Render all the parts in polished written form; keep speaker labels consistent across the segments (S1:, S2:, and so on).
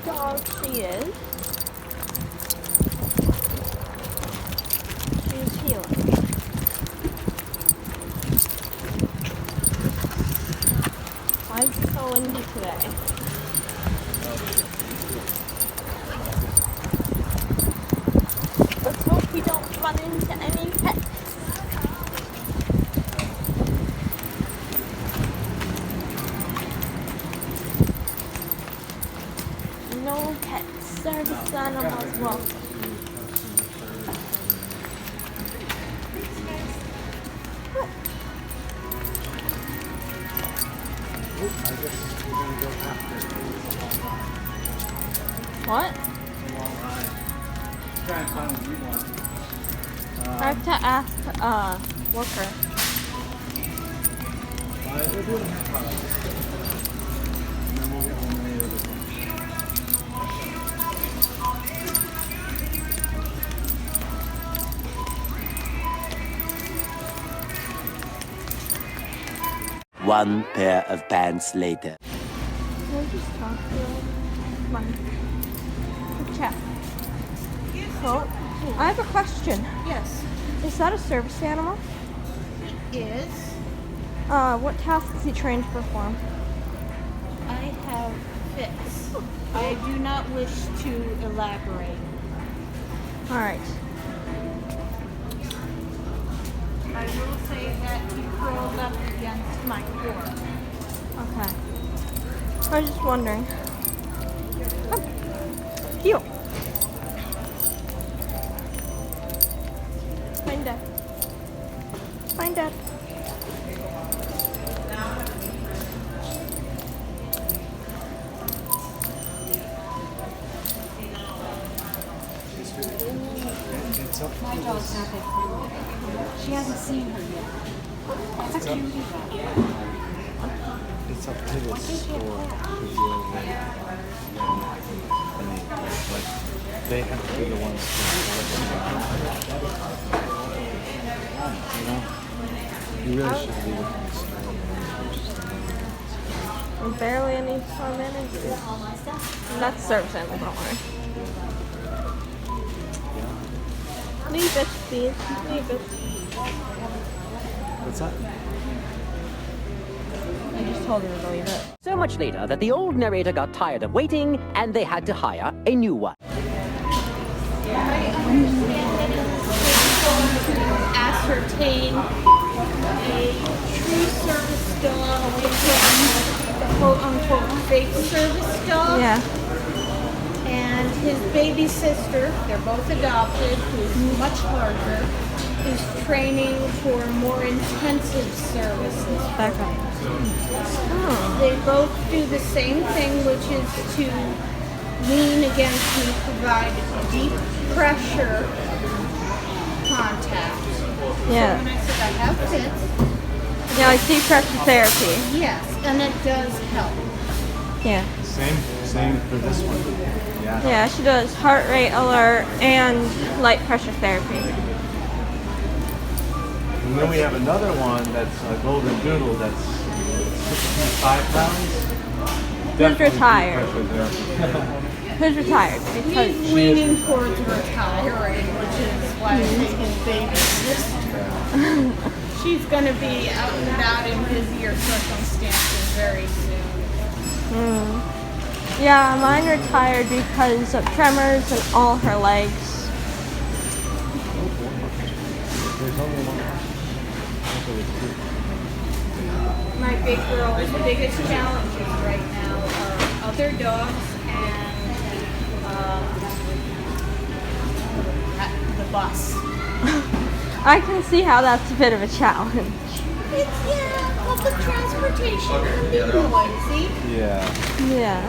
S1: dog she is. She's healing. Why is it so windy today? Let's hope we don't run into any pets. No pets. Service animals welcome.
S2: I guess we're going to go after it.
S1: What?
S2: It's a long ride. Try and find what you want.
S1: I have to ask Walker.
S2: We're doing half hour. And then we'll get home later this one.
S3: One pair of pants later.
S1: Can I just talk to you? Come on. Quick chat. So, I have a question.
S4: Yes,
S1: Is that a service animal?
S4: is.
S1: What tasks is he trained to perform?
S4: I have fits. I do not wish to elaborate.
S1: Alright.
S4: I will say that he curled up against my core.
S1: Okay. I was just wondering. Come. Heel. Find Dad. Find Dad.
S2: It's up to
S5: My dog's not that friendly. She hasn't seen her yet. It's a cutie.
S2: It's up to the store to deal with. Like, they have to be the ones to enforce it. You know? You really should be looking at the store
S1: And barely any fun managers. That's service animal, don't worry. Leave it, please. Leave it.
S2: What's that?
S1: I just told her to leave it.
S6: So much later that the old narrator got tired of waiting and they had to hire a new one.
S4: Ascertain a true service dog from the quote-unquote fake service dog.
S1: Yeah.
S4: And his baby sister, they're both adopted, who's much larger, is training for more intensive services.
S1: Back up. Oh.
S4: They both do the same thing, which is to lean against me, provide deep pressure contact.
S1: Yeah.
S4: When I said I have fits,
S1: Yeah, like deep pressure therapy.
S4: yes, and it does help.
S1: Yeah.
S2: Same for this one. Yeah.
S1: Yeah, she does heart rate alert and light pressure therapy.
S2: And then we have another one that's a golden doodle that's 65 pounds. Definitely
S1: retired?
S2: deep pressure therapy.
S1: Who's retired? Because
S4: He's leaning towards retiring, which is why I take his baby sister. She's going to be out and about in busier circumstances very soon.
S1: yeah, mine retired because of tremors in all her legs.
S2: There's only one.
S4: My big girl's biggest challenges right now are other dogs and the bus.
S1: I can see how that's a bit of a challenge.
S4: It's, public transportation can be noisy.
S2: Yeah.
S1: Yeah.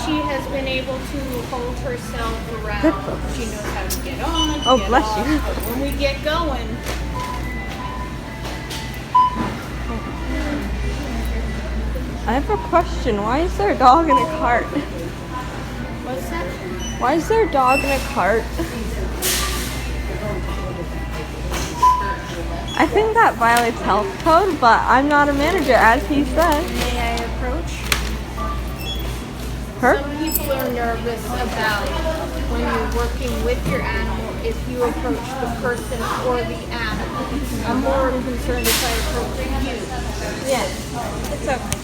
S4: She has been able to hold herself around. She knows how to get on.
S1: Oh,
S4: get
S1: bless
S4: off,
S1: you.
S4: But when we get going,
S1: I have a question. Why is there a dog in a cart?
S4: what's that?
S1: Why is there a dog in a cart? I think that violates health code, but I'm not a manager, as he said.
S4: May I approach?
S1: Her?
S4: Some people are nervous about when you're working with your animal if you approach the person or the animal. I'm more concerned if I approach you.
S1: Yeah, it's okay.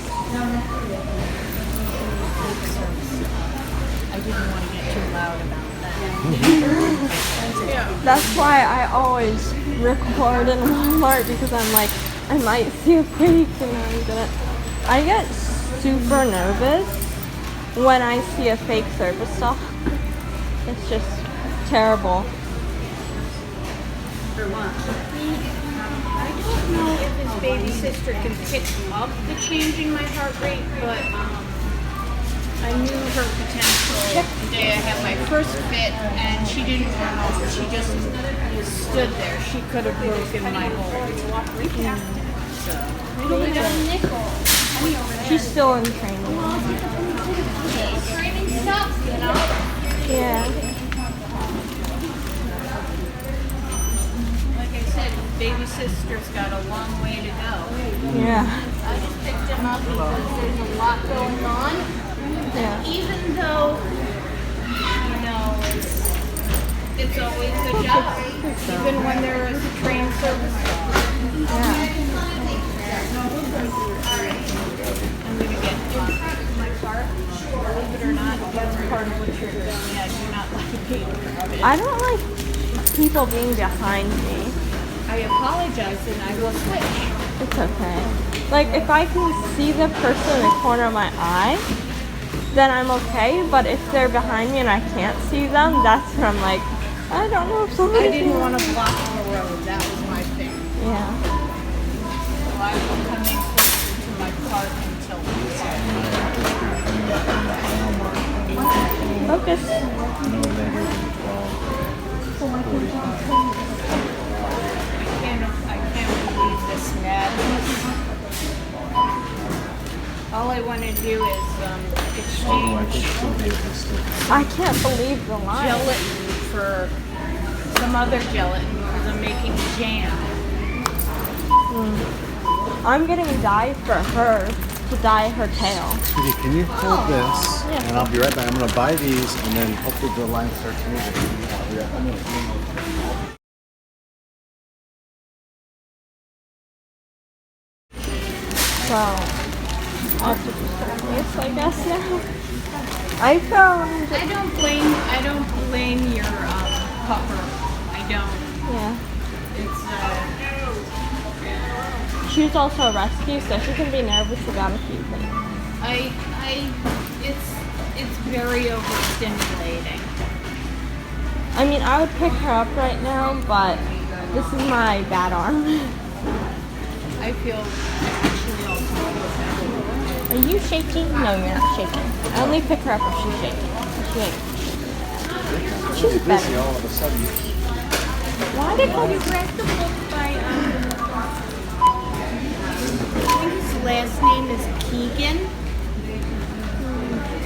S5: I didn't want to get too loud about that.
S4: Yeah.
S1: That's why I always record in Walmart because I'm like, I might see a fake and I'm gonna. I get super nervous when I see a fake service dog. It's just terrible.
S4: I don't know if his baby sister can pick up the changing my heart rate, but I knew her potential the day I had my first fit, and she didn't run over. She just stood there. She could have broken my hold.
S1: She's still in training.
S4: Training sucks, you know?
S1: Yeah.
S4: Like I said, baby sister's got a long way to go.
S1: Yeah.
S4: I just picked him up because there's a lot going on.
S1: Yeah.
S4: Even though, you know, it's always a job, even when there is a trained service dog.
S1: Yeah.
S4: I'm going to get in front of my cart. Believe it or not, that's part of what you're doing. Yeah, I do not like being crowded.
S1: I don't like people being behind me.
S4: I apologize and I will switch.
S1: It's okay. Like, if I can see the person in the corner of my eye, then I'm okay. But if they're behind me and I can't see them, that's when I'm like, I don't know if somebody.
S4: I didn't want to block the road. That was my thing.
S1: Yeah.
S4: So I will come in closer to my cart until
S1: Focus.
S2: No later than 12:45.
S4: I can't believe this madness. All I want to do is
S2: Although I think
S4: exchange
S2: she'll be able to still.
S1: I can't believe the line.
S4: gelatin for some other gelatin because I'm making jam.
S1: I'm getting dye for her to dye her tail.
S2: Sweetie, can you hold this?
S1: Yeah.
S2: And I'll be right back. I'm going to buy these and then hopefully the line starts moving. I'll be right back.
S1: So, I'll have to just put this, I guess, now. I found,
S4: I don't blame your pupper. I don't.
S1: yeah.
S4: It's
S1: She's also a rescue, so she can be nervous about a few things.
S4: it's very overstimulating.
S1: I mean, I would pick her up right now, but this is my bad arm.
S4: I feel actually also.
S1: Are you shaking? No, you're not shaking. I only pick her up if she's shaking. She's
S2: Busy
S1: better.
S2: all of a sudden.
S1: Why did
S4: You read the book by I think his last name is Keegan.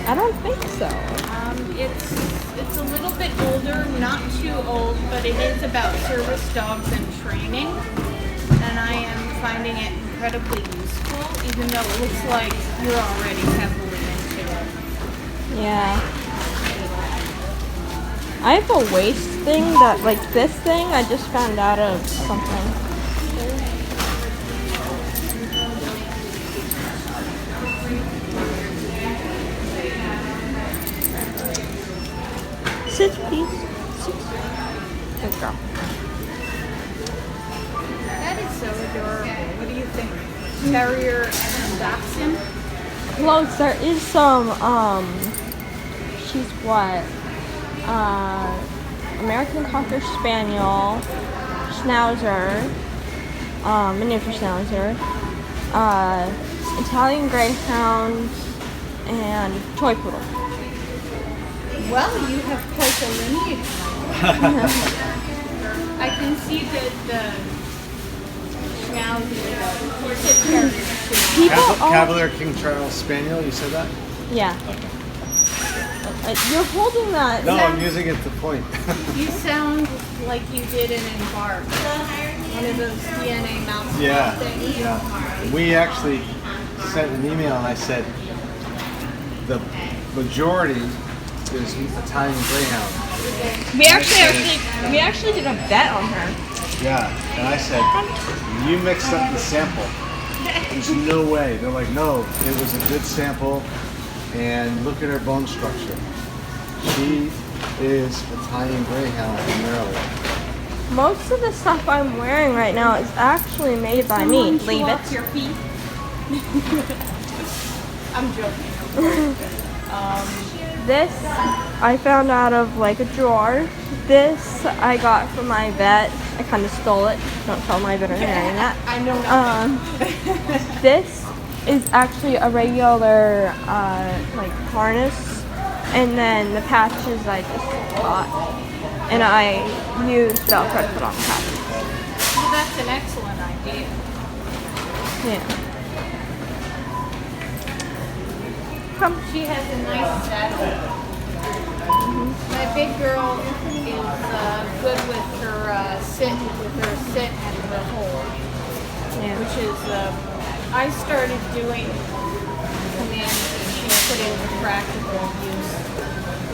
S1: I don't think so.
S4: It's a little bit older, not too old, but it is about service dogs and training. And I am finding it incredibly useful, even though it looks like you're already heavily into it.
S1: Yeah. I have a waist thing that, like this thing, I just found out of something. Sit, please. Sit. Good girl.
S4: That is so adorable. What do you think? Terrier and Dachshund?
S1: Close. There is some, she's what? American Cocker Spaniel, Schnauzer, miniature Schnauzer, Italian Greyhound, and Toy Poodle.
S4: Well, you have quite a lineage. I can see that the Schnauzer, the terrier,
S1: People
S2: Cavalier King Charles Spaniel, you said that?
S1: Yeah. You're holding that.
S2: No, I'm using it to point.
S4: you sound like you did in Embark. One of those DNA mouse
S2: Yeah,
S4: things.
S2: yeah. We actually sent an email and I said the majority is Italian Greyhound.
S1: We actually did a bet on her.
S2: Yeah, and I said, you mixed up the sample. There's no way. They're like, no, it was a good sample, and look at her bone structure. She is Italian Greyhound from Maryland.
S1: Most of the stuff I'm wearing right now is actually made by me. Leave it.
S4: Your feet. I'm joking.
S1: This I found out of like a drawer. This I got from my vet. I kind of stole it. Don't tell my veterinarian that.
S4: I know nothing.
S1: This is actually a regular like harness, and then the patches I just got, and I used Velcro to put on the patches.
S4: Well, that's an excellent idea.
S1: Yeah.
S4: She has a nice saddle. My big girl is good with her sit and her hold,
S1: Yeah.
S4: which is I started doing commands that she put into practical use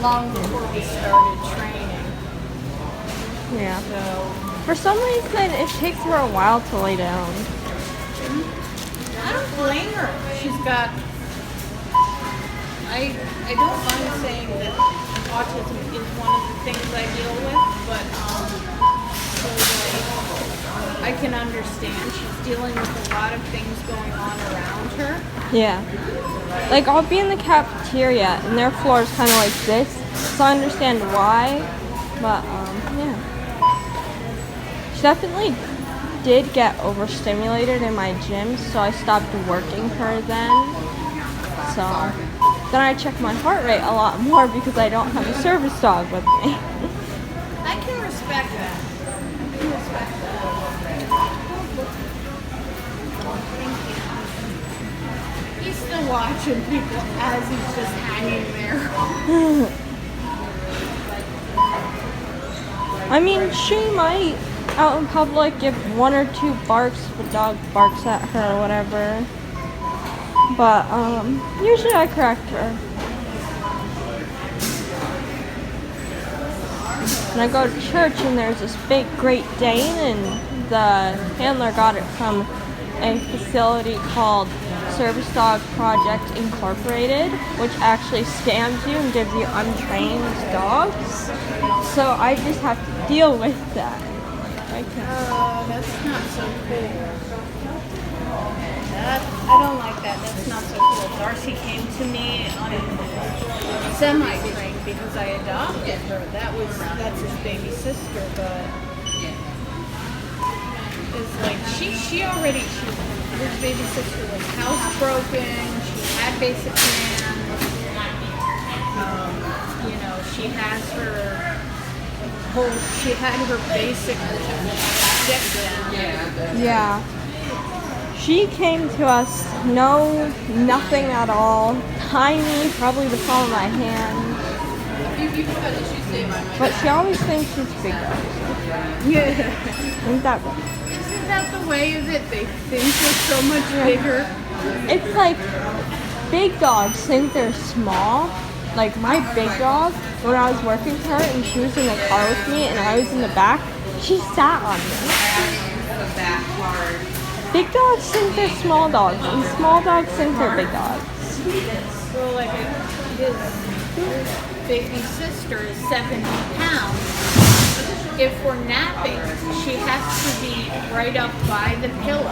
S4: long before we started training.
S1: Yeah.
S4: So
S1: For some reason, it takes her a while to lay down.
S4: I don't blame her. She's got. I don't mind saying that autism is one of the things I deal with, but I can understand she's dealing with a lot of things going on around her.
S1: Yeah. Like, I'll be in the cafeteria, and their floor is kind of like this, so I understand why, but, yeah. She definitely did get overstimulated in my gym, so I stopped working her then. So, then I check my heart rate a lot more because I don't have a service dog with me.
S4: I can respect that. I can respect that. He's still watching people as he's just hanging there.
S1: I mean, she might, out in public, give 1 or 2 barks if a dog barks at her or whatever. But, usually I correct her. And I go to church and there's this big Great Dane, and the handler got it from a facility called Service Dog Project Incorporated, which actually scams you and gives you untrained dogs. So I just have to deal with that.
S4: That's not so cool. I don't like that. That's not so cool. Darcy came to me on semi-trained because I adopted her. That's his baby sister, but it's like his baby sister was housebroken. She had basic command. She had her basic stick down.
S1: Yeah. She came to us, nothing at all. Tiny, probably the palm of my hand. But she always thinks she's big.
S4: Yeah.
S1: Isn't that right?
S4: Isn't that the way of it? They think they're so much bigger.
S1: It's like big dogs think they're small. Like my big dog, when I was working with her and she was in the car with me and I was in the back, she sat on me. Big dogs think they're small dogs, and small dogs think they're big dogs.
S4: Well, like his baby sister is 70 pounds. If we're napping, she has to be right up by the pillow,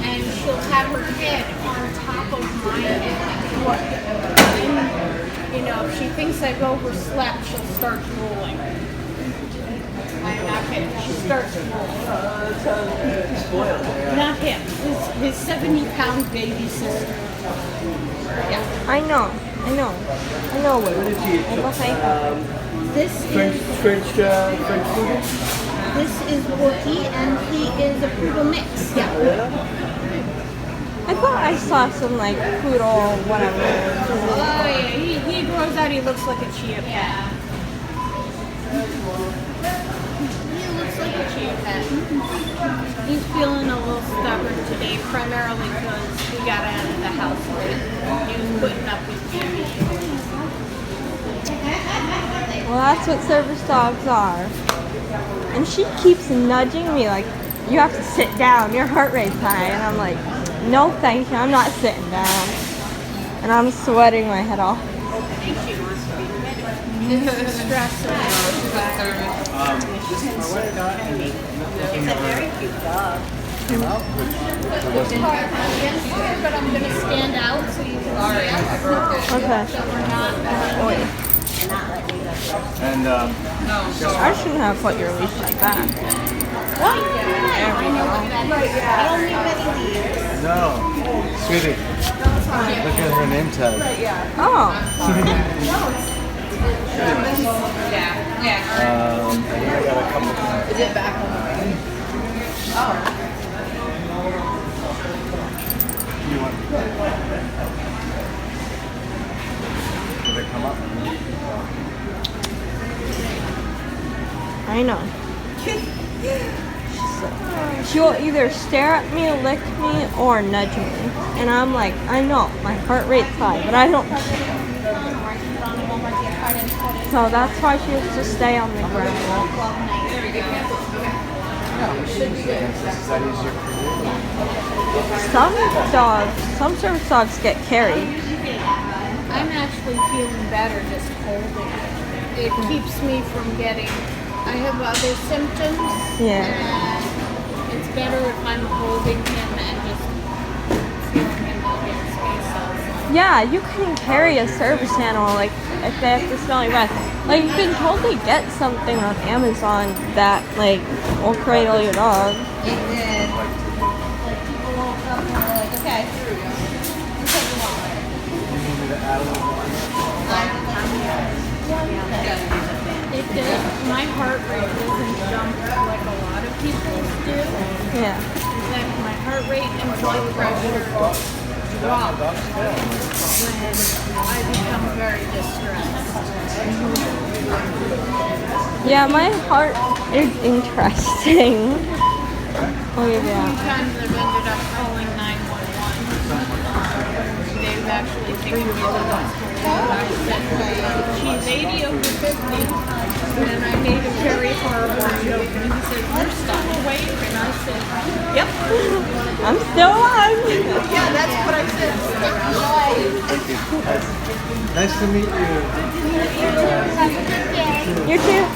S4: and she'll have her head on top of my head. And, if she thinks I've overslept, she'll start drooling. I'm not kidding. She starts rolling. Not him. His 70-pound baby sister. Yeah.
S1: I know. What this is
S7: French poodle?
S4: This is Wookie, and he is a poodle mix. Yeah.
S1: I thought I saw some like poodle, whatever.
S4: Oh yeah. He grows out. He looks like a Chia Pet. He's feeling a little stubborn today, primarily because we got out of the house late. He was putting up with me.
S1: Well, that's what service dogs are. And she keeps nudging me like, you have to sit down, your heart rate's high. And I'm like, no thank you, I'm not sitting down. And I'm sweating my head off.
S4: But I'm going to stand out so you can see us.
S1: Okay.
S4: So we're not...
S2: And
S1: I shouldn't have put your leash like that.
S2: no, sweetie, look at her name tag.
S1: Oh.
S2: I think I got a couple.
S5: Is it back on the
S2: You want? Did it come up?
S1: I know. She'll either stare at me, lick me, or nudge me. And I'm like, I know, my heart rate's high, but I don't. So that's why she has to stay on the ground. Some service dogs get carried.
S4: I'm actually feeling better just holding it. It keeps me from getting... I have other symptoms.
S1: Yeah.
S4: And it's better if I'm holding him and just feeling him move in space.
S1: Yeah, you can carry a service animal, like, if they have to smell your breath. Like, you can totally get something on Amazon that, like, will cradle your dog.
S5: It did. Like people woke up and were like, okay, here we go. You said you want one.
S4: It does. My heart rate doesn't jump like a lot of people's do.
S1: Yeah.
S4: In fact, my heart rate and blood pressure drop when I become very distressed.
S1: Yeah, my heart is interesting. Oh, yeah.
S4: Sometimes I've ended up calling 911. They've actually taken me to the hospital. I said, she's 80 over 50. And I made a very horrible joke. And he said, you're still awake? And I said, yep.
S1: I'm still alive.
S4: Yeah, that's what I said.
S2: Nice to meet you.
S1: You too.